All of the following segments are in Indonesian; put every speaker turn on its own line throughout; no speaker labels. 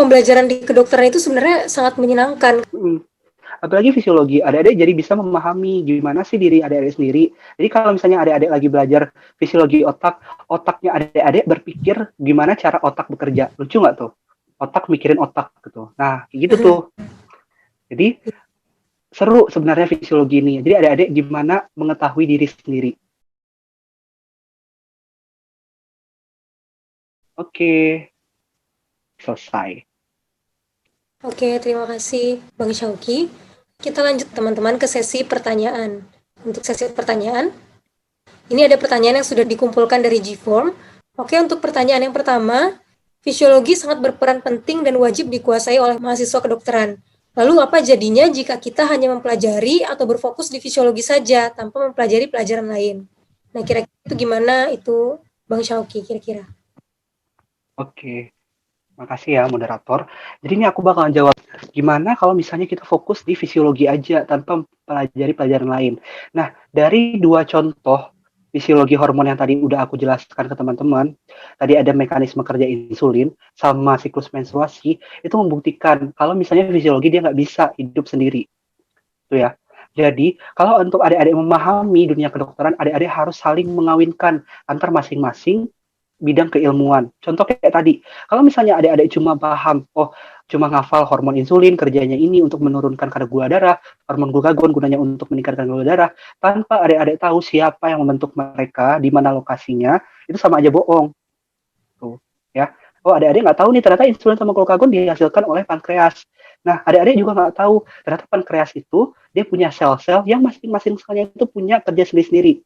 pembelajaran di kedokteran itu sebenarnya sangat menyenangkan.
Apalagi fisiologi, adik-adik jadi bisa memahami gimana sih diri adik-adik sendiri. Jadi kalau misalnya adik-adik lagi belajar fisiologi otak, otaknya adik-adik berpikir gimana cara otak bekerja. Lucu nggak tuh? Otak mikirin otak gitu. Nah, kayak gitu tuh. Jadi seru sebenarnya fisiologi ini. Jadi adik-adik gimana mengetahui diri sendiri. Oke, selesai.
Oke, terima kasih Bang Syauki. Kita lanjut teman-teman ke sesi pertanyaan. Untuk sesi pertanyaan, ini ada pertanyaan yang sudah dikumpulkan dari G-Form. Oke, untuk pertanyaan yang pertama, fisiologi sangat berperan penting dan wajib dikuasai oleh mahasiswa kedokteran. Lalu apa jadinya jika kita hanya mempelajari atau berfokus di fisiologi saja tanpa mempelajari pelajaran lain? Nah, kira-kira itu gimana itu Bang Syauki kira-kira?
Oke, makasih ya moderator. Jadi ini aku bakalan jawab, gimana kalau misalnya kita fokus di fisiologi aja tanpa pelajari pelajaran lain. Nah, dari dua contoh fisiologi hormon yang tadi udah aku jelaskan ke teman-teman, tadi ada mekanisme kerja insulin sama siklus menstruasi, itu membuktikan kalau misalnya fisiologi dia nggak bisa hidup sendiri. Itu ya. Jadi, kalau untuk adik-adik memahami dunia kedokteran, adik-adik harus saling mengawinkan antar masing-masing bidang keilmuan. Contoh kayak tadi, kalau misalnya adik-adik cuma paham, oh cuma ngafal hormon insulin, kerjanya ini untuk menurunkan kadar gula darah, hormon glukagon gunanya untuk meningkatkan gula darah, tanpa adik-adik tahu siapa yang membentuk mereka, di mana lokasinya, itu sama aja bohong. Tuh, ya. Oh, adik-adik nggak tahu nih, ternyata insulin sama glukagon dihasilkan oleh pankreas. Nah, adik-adik juga nggak tahu, ternyata pankreas itu dia punya sel-sel yang masing-masing selnya itu punya kerja sendiri-sendiri.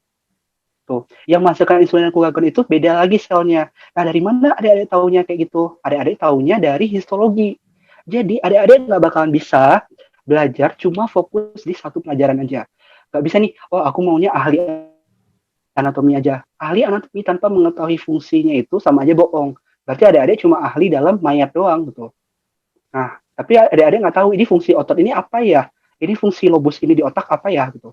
Tuh, yang menghasilkan insulin dan glukagon itu beda lagi selnya. Nah, dari mana adik-adik tahunya kayak gitu? Adik-adik tahunya dari histologi. Jadi, adik-adik nggak bakalan bisa belajar cuma fokus di satu pelajaran aja. Nggak bisa nih, oh aku maunya ahli anatomi aja. Ahli anatomi tanpa mengetahui fungsinya itu sama aja bohong. Berarti adik-adik cuma ahli dalam mayat doang gitu. Nah, tapi adik-adik nggak tahu ini fungsi otot ini apa ya? Ini fungsi lobus ini di otak apa ya gitu.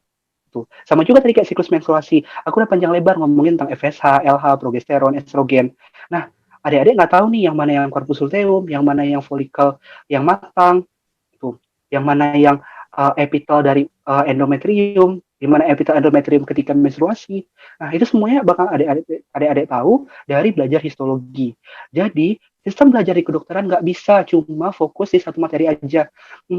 Tuh. Sama juga tadi kayak siklus menstruasi. Aku udah panjang lebar ngomongin tentang FSH, LH, progesteron, estrogen. Nah, adik-adik nggak tahu nih yang mana yang corpus luteum, yang mana yang folikel yang matang, tuh. Yang mana yang epitel dari endometrium, di mana epitel endometrium ketika menstruasi. Nah, itu semuanya bakal adik-adik tahu dari belajar histologi. Jadi, sistem belajar di kedokteran nggak bisa cuma fokus di satu materi aja.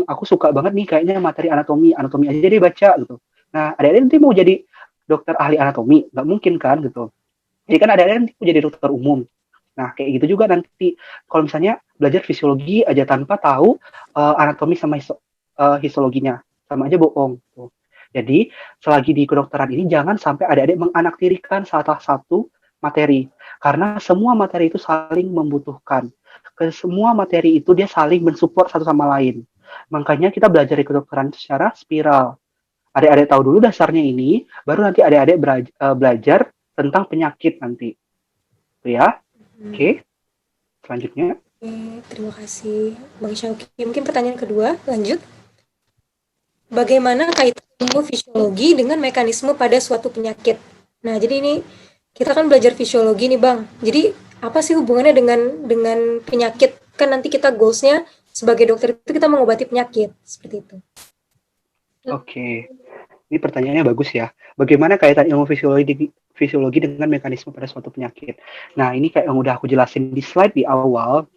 Aku suka banget nih kayaknya materi anatomi, anatomi aja deh baca gitu. Nah, adik-adik nanti mau jadi dokter ahli anatomi, nggak mungkin kan gitu. Jadi kan adik-adik nanti mau jadi dokter umum. Nah, kayak gitu juga nanti kalau misalnya belajar fisiologi aja tanpa tahu anatomi sama histologinya, sama aja bohong. Tuh. Jadi, selagi di kedokteran ini jangan sampai adik-adik menganaktirikan salah satu materi. Karena semua materi itu saling membutuhkan. Ke semua materi itu dia saling mensupport satu sama lain. Makanya kita belajar di kedokteran secara spiral. Adik-adik tahu dulu dasarnya ini, baru nanti adik-adik belajar tentang penyakit nanti. Itu ya. Oke, selanjutnya.
Oke, terima kasih Bang Syauki. Mungkin pertanyaan kedua, lanjut. Bagaimana kaitan ilmu fisiologi dengan mekanisme pada suatu penyakit? Nah, jadi ini kita kan belajar fisiologi nih, Bang. Jadi apa sih hubungannya dengan penyakit? Kan nanti kita goals-nya sebagai dokter itu kita mengobati penyakit, seperti itu.
Oke, ini pertanyaannya bagus ya. Bagaimana kaitan ilmu fisiologi dengan mekanisme pada suatu penyakit? Nah, ini kayak yang udah aku jelasin di slide di awal.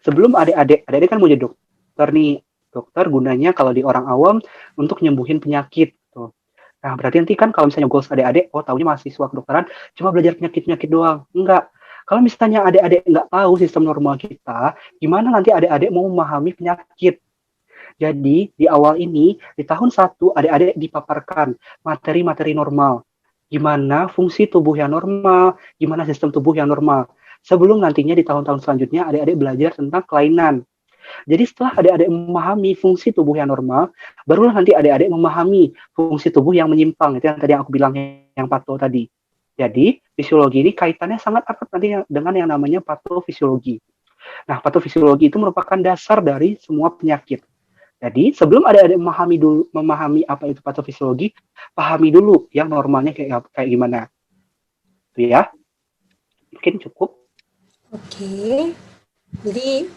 Sebelum adik-adik kan mau jadi dokter nih. Dokter gunanya kalau di orang awam untuk nyembuhin penyakit. Tuh. Nah, berarti nanti kan kalau misalnya goals adik-adik, oh tahunya mahasiswa kedokteran cuma belajar penyakit-penyakit doang. Enggak. Kalau misalnya adik-adik nggak tahu sistem normal kita, gimana nanti adik-adik mau memahami penyakit? Jadi, di awal ini, di tahun 1, adik-adik dipaparkan materi-materi normal. Gimana fungsi tubuh yang normal, gimana sistem tubuh yang normal. Sebelum nantinya di tahun-tahun selanjutnya, adik-adik belajar tentang kelainan. Jadi setelah adik-adik memahami fungsi tubuh yang normal, barulah nanti adik-adik memahami fungsi tubuh yang menyimpang. Itu yang tadi aku bilang yang pato tadi. Jadi, fisiologi ini kaitannya sangat erat nanti dengan yang namanya patofisiologi. Nah, patofisiologi itu merupakan dasar dari semua penyakit. Jadi sebelum adik-adik memahami apa itu patofisiologi, pahami dulu yang normalnya kayak gimana. Itu ya. Mungkin cukup.
Oke. Jadi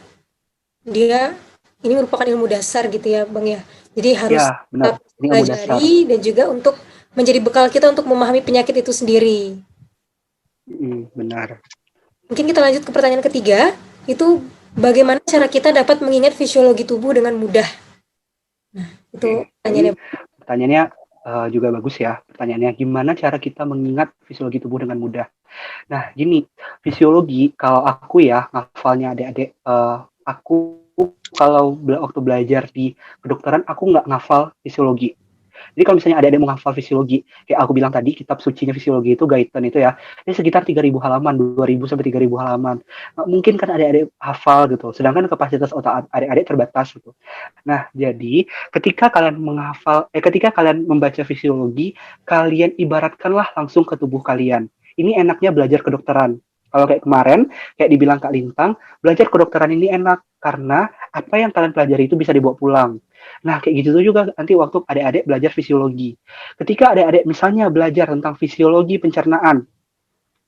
dia ini merupakan ilmu dasar gitu ya, Bang, ya. Jadi harus
Ya, benar.
kita
Ini ilmu dasar.
pelajari dan juga untuk menjadi bekal kita untuk memahami penyakit itu sendiri.
Benar.
Mungkin kita lanjut ke pertanyaan ketiga, itu bagaimana cara kita dapat mengingat fisiologi tubuh dengan mudah? Itu
Oke. Ini
pertanyaannya.
pertanyaannya juga bagus ya. Pertanyaannya gimana cara kita mengingat fisiologi tubuh dengan mudah? Nah, gini, fisiologi kalau aku ya ngafalnya adik-adik, aku kalau waktu belajar di kedokteran aku nggak ngafal fisiologi. Jadi kalau misalnya adik-adik mau ngafal fisiologi, kayak aku bilang tadi, kitab sucinya fisiologi itu Guyton itu ya, ini sekitar 3.000 halaman, 2.000 sampai 3.000 halaman. Nggak mungkin kan adik-adik hafal gitu, sedangkan kapasitas otak adik-adik terbatas gitu. Nah, jadi ketika kalian membaca fisiologi, kalian ibaratkanlah langsung ke tubuh kalian. Ini enaknya belajar kedokteran. Kalau kayak kemarin, kayak dibilang Kak Lintang, belajar kedokteran ini enak karena apa yang kalian pelajari itu bisa dibawa pulang. Nah, kayak gitu juga nanti waktu adik-adik belajar fisiologi. Ketika adik-adik misalnya belajar tentang fisiologi pencernaan,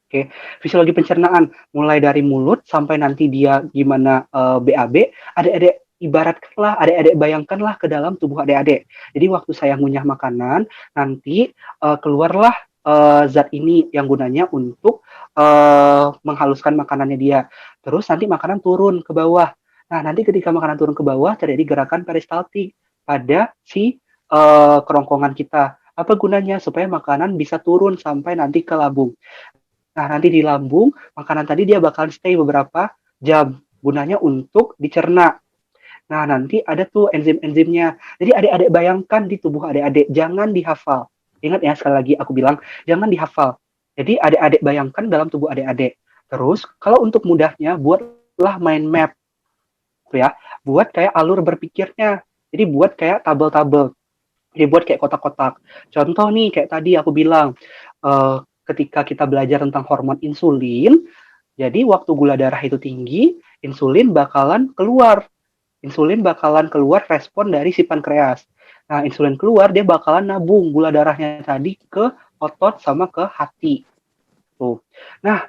oke, fisiologi pencernaan mulai dari mulut sampai nanti dia gimana BAB, adik-adik ibaratkanlah, adik-adik bayangkanlah ke dalam tubuh adik-adik. Jadi waktu saya ngunyah makanan, nanti keluarlah zat ini yang gunanya untuk menghaluskan makanannya dia. Terus nanti makanan turun ke bawah. Nah, nanti ketika makanan turun ke bawah terjadi gerakan peristaltik pada si kerongkongan kita. Apa gunanya? Supaya makanan bisa turun sampai nanti ke lambung. Nah, nanti di lambung, makanan tadi dia bakal stay beberapa jam. Gunanya untuk dicerna. Nah, nanti ada tuh enzim-enzimnya. Jadi adik-adik bayangkan di tubuh adik-adik, jangan dihafal. Ingat ya, sekali lagi aku bilang, jangan dihafal. Jadi adik-adik bayangkan dalam tubuh adik-adik. Terus, kalau untuk mudahnya, buatlah mind map. Ya, buat kayak alur berpikirnya. Jadi buat kayak tabel-tabel. Jadi buat kayak kotak-kotak. Contoh nih, kayak tadi aku bilang, uh, ketika kita belajar tentang hormon insulin, jadi waktu gula darah itu tinggi, insulin bakalan keluar. Insulin bakalan keluar respon dari si pankreas. Nah, insulin keluar, dia bakalan nabung gula darahnya tadi ke otot sama ke hati. Tuh. Nah,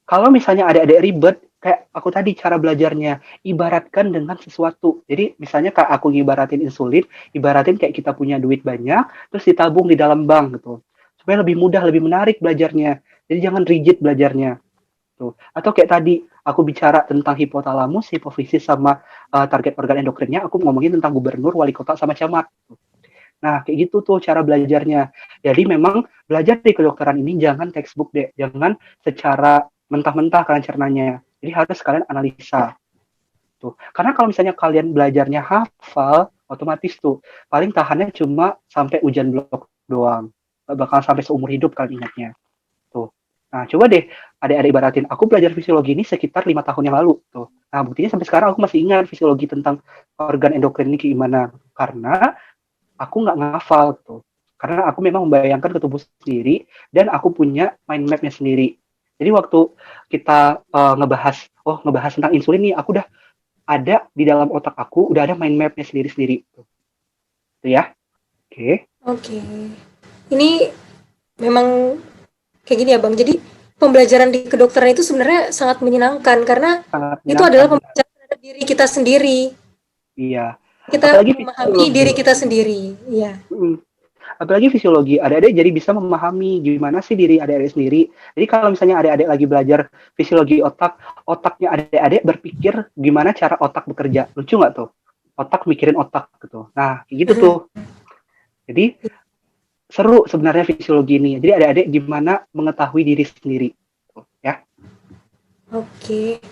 kalau misalnya adik-adik ribet, kayak aku tadi cara belajarnya, ibaratkan dengan sesuatu. Jadi misalnya kayak aku ngibaratin insulin, ibaratin kayak kita punya duit banyak, terus ditabung di dalam bank gitu. Supaya lebih mudah, lebih menarik belajarnya. Jadi jangan rigid belajarnya. Tuh. Atau kayak tadi aku bicara tentang hipotalamus, hipofisis sama target organ endokrinnya, aku ngomongin tentang gubernur, wali kota sama camat. Nah, kayak gitu tuh cara belajarnya. Jadi memang belajar di kedokteran ini jangan textbook deh, jangan secara mentah-mentah kalian cernanya. Jadi harus kalian analisa. Tuh. Karena kalau misalnya kalian belajarnya hafal, otomatis tuh paling tahannya cuma sampai ujian blok doang. Gak bakal sampai seumur hidup kalian ingatnya. Tuh. Nah, coba deh adik-adik ibaratin, aku belajar fisiologi ini sekitar 5 tahun yang lalu. Tuh. Nah, buktinya sampai sekarang aku masih ingat fisiologi tentang organ endokrin ini gimana. Karena aku nggak ngafal tuh. Karena aku memang membayangkan ke tubuh sendiri dan aku punya mind mapnya sendiri. Jadi waktu kita ngebahas tentang insulin nih, aku udah ada di dalam otak aku, udah ada mind mapnya sendiri-sendiri. Tuh ya. Oke.
Oke. Ini memang kayak gini ya, Bang. Jadi pembelajaran di kedokteran itu sebenarnya sangat menyenangkan karena
Sangat
itu
menyenangkan,
adalah
benar.
pembelajaran terhadap diri kita sendiri.
Iya.
Kita
Apalagi
memahami
fisiologi.
diri kita sendiri. Iya.
Apalagi fisiologi, adik-adik jadi bisa memahami gimana sih diri adik-adik sendiri. Jadi kalau misalnya adik-adik lagi belajar fisiologi otak, otaknya adik-adik berpikir gimana cara otak bekerja. Lucu nggak tuh? Otak mikirin otak gitu. Nah, kayak gitu tuh. Jadi seru sebenarnya fisiologi ini. Jadi adik-adik gimana mengetahui diri sendiri. Tuh, ya.
Oke.